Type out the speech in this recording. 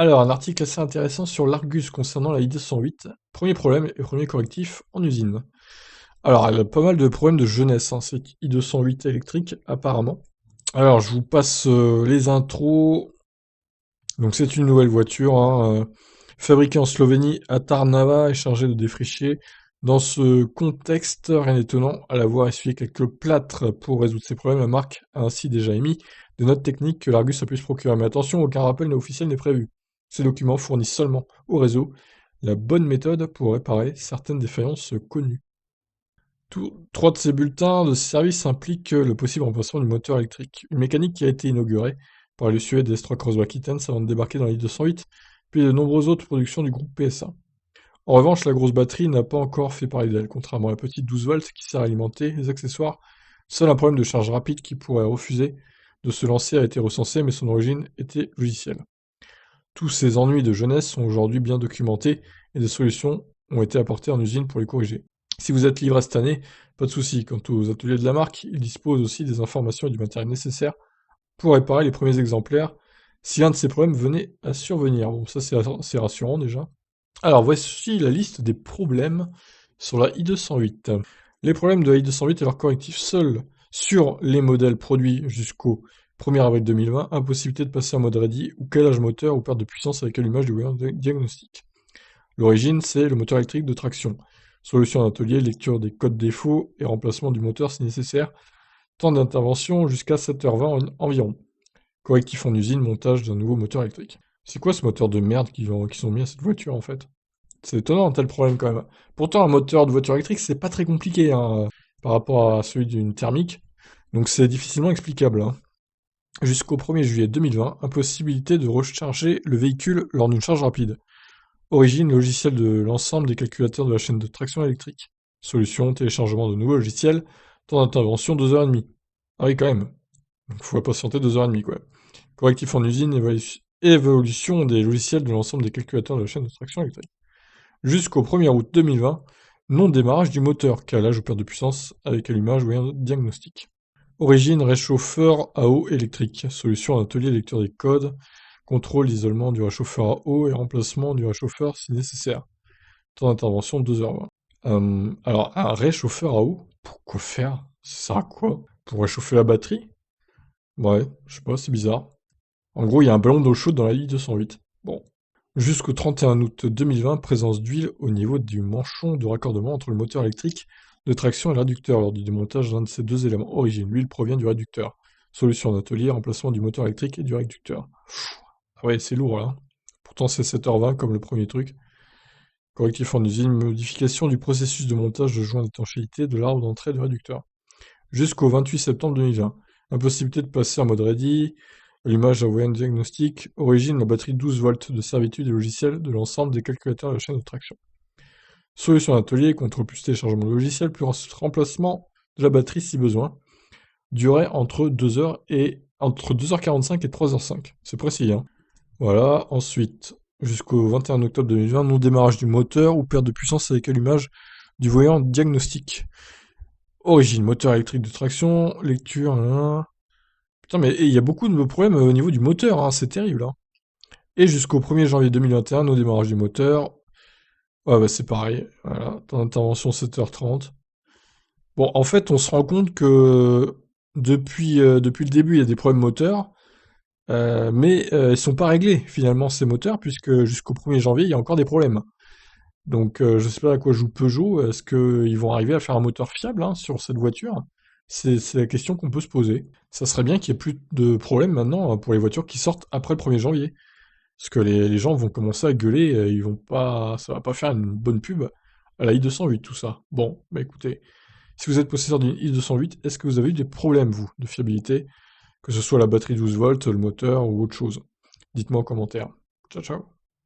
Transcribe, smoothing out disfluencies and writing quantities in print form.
Alors, un article assez intéressant sur l'Argus concernant la i208. Premier problème et premier correctif en usine. Alors, elle a pas mal de problèmes de jeunesse, hein, cette i208 électrique, apparemment. Alors, je vous passe les intros. Donc, c'est une nouvelle voiture, hein, fabriquée en Slovénie à Tarnava et chargée de défricher. Dans ce contexte, rien d'étonnant à la voir essuyer quelques plâtres pour résoudre ses problèmes. La marque a ainsi déjà émis des notes techniques que l'Argus a pu se procurer. Mais attention, aucun rappel officiel n'est prévu. Ces documents fournissent seulement au réseau la bonne méthode pour réparer certaines défaillances connues. Trois de ces bulletins de service impliquent le possible remplacement du moteur électrique. Une mécanique qui a été inaugurée par le Suède S3 Crossback Kittens avant de débarquer dans l'I-208, puis de nombreuses autres productions du groupe PSA. En revanche, la grosse batterie n'a pas encore fait parler d'elle, contrairement à la petite 12 volts qui sert à alimenter les accessoires. Seul un problème de charge rapide qui pourrait refuser de se lancer a été recensé, mais son origine était logicielle. Tous ces ennuis de jeunesse sont aujourd'hui bien documentés et des solutions ont été apportées en usine pour les corriger. Si vous êtes livré cette année, pas de souci. Quant aux ateliers de la marque, ils disposent aussi des informations et du matériel nécessaire pour réparer les premiers exemplaires si l'un de ces problèmes venait à survenir. Bon, ça c'est rassurant déjà. Alors voici la liste des problèmes sur la i208. Les problèmes de la i208 et leurs correctifs seuls sur les modèles produits jusqu'au 1er avril 2020, impossibilité de passer en mode ready ou calage moteur ou perte de puissance avec allumage du voyant diagnostic. L'origine, c'est le moteur électrique de traction. Solution d'atelier, lecture des codes défauts et remplacement du moteur si nécessaire. Temps d'intervention jusqu'à 7h20 environ. Correctif en usine, montage d'un nouveau moteur électrique. C'est quoi ce moteur de merde qu'ils ont mis à cette voiture en fait? C'est étonnant un tel problème quand même. Pourtant un moteur de voiture électrique c'est pas très compliqué hein, par rapport à celui d'une thermique. Donc c'est difficilement explicable. Hein. Jusqu'au 1er juillet 2020, impossibilité de recharger le véhicule lors d'une charge rapide. Origine logicielle de l'ensemble des calculateurs de la chaîne de traction électrique. Solution, téléchargement de nouveaux logiciels. Temps d'intervention 2h30. Ah oui, quand même. Donc il faut patienter 2h30, quoi. Correctif en usine, évolution des logiciels de l'ensemble des calculateurs de la chaîne de traction électrique. Jusqu'au 1er août 2020, non-démarrage du moteur, calage ou perte de puissance avec allumage ou diagnostic. Origine, réchauffeur à eau électrique. Solution, atelier lecture des codes. Contrôle d'isolement du réchauffeur à eau et remplacement du réchauffeur si nécessaire. Temps d'intervention 2h20. Alors, un réchauffeur à eau, pourquoi faire? Ça sert à quoi? Pour réchauffer la batterie? Ouais, je sais pas, c'est bizarre. En gros, il y a un ballon d'eau chaude dans la i208. Bon. Jusqu'au 31 août 2020, présence d'huile au niveau du manchon de raccordement entre le moteur électrique de traction et le réducteur lors du démontage d'un de ces deux éléments. Origine, l'huile provient du réducteur. Solution d'atelier, remplacement du moteur électrique et du réducteur. Ah ouais, c'est lourd là. Pourtant c'est 7h20 comme le premier truc. Correctif en usine, modification du processus de montage de joints d'étanchéité de l'arbre d'entrée du réducteur. Jusqu'au 28 septembre 2020. Impossibilité de passer en mode ready. Allumage à voyant diagnostic. Origine, la batterie 12 volts de servitude et logiciel de l'ensemble des calculateurs de la chaîne de traction. Solution d'atelier, contrôle plus téléchargement de logiciel, plus remplacement de la batterie si besoin. Durée entre 2h45 et 3h05. C'est précis, hein. Voilà, ensuite, jusqu'au 21 octobre 2020, non-démarrage du moteur ou perte de puissance avec allumage du voyant diagnostic. Origine, moteur électrique de traction, lecture, Putain, mais il y a beaucoup de problèmes au niveau du moteur, hein, c'est terrible. Hein. Et jusqu'au 1er janvier 2021, non-démarrage du moteur. Ouais, bah c'est pareil, voilà, temps d'intervention 7h30. Bon, en fait, on se rend compte que depuis le début, il y a des problèmes moteurs. Mais ils sont pas réglés finalement ces moteurs puisque jusqu'au 1er janvier il y a encore des problèmes. Donc je sais pas à quoi joue Peugeot, est-ce qu'ils vont arriver à faire un moteur fiable hein, sur cette voiture? C'est la question qu'on peut se poser. Ça serait bien qu'il y ait plus de problèmes maintenant hein, pour les voitures qui sortent après le 1er janvier. Parce que les gens vont commencer à gueuler, ils vont pas, ça va pas faire une bonne pub à la i208 tout ça. Bon, bah écoutez, si vous êtes possesseur d'une i208, est-ce que vous avez eu des problèmes vous de fiabilité? Que ce soit la batterie 12 volts, le moteur ou autre chose. Dites-moi en commentaire. Ciao ciao.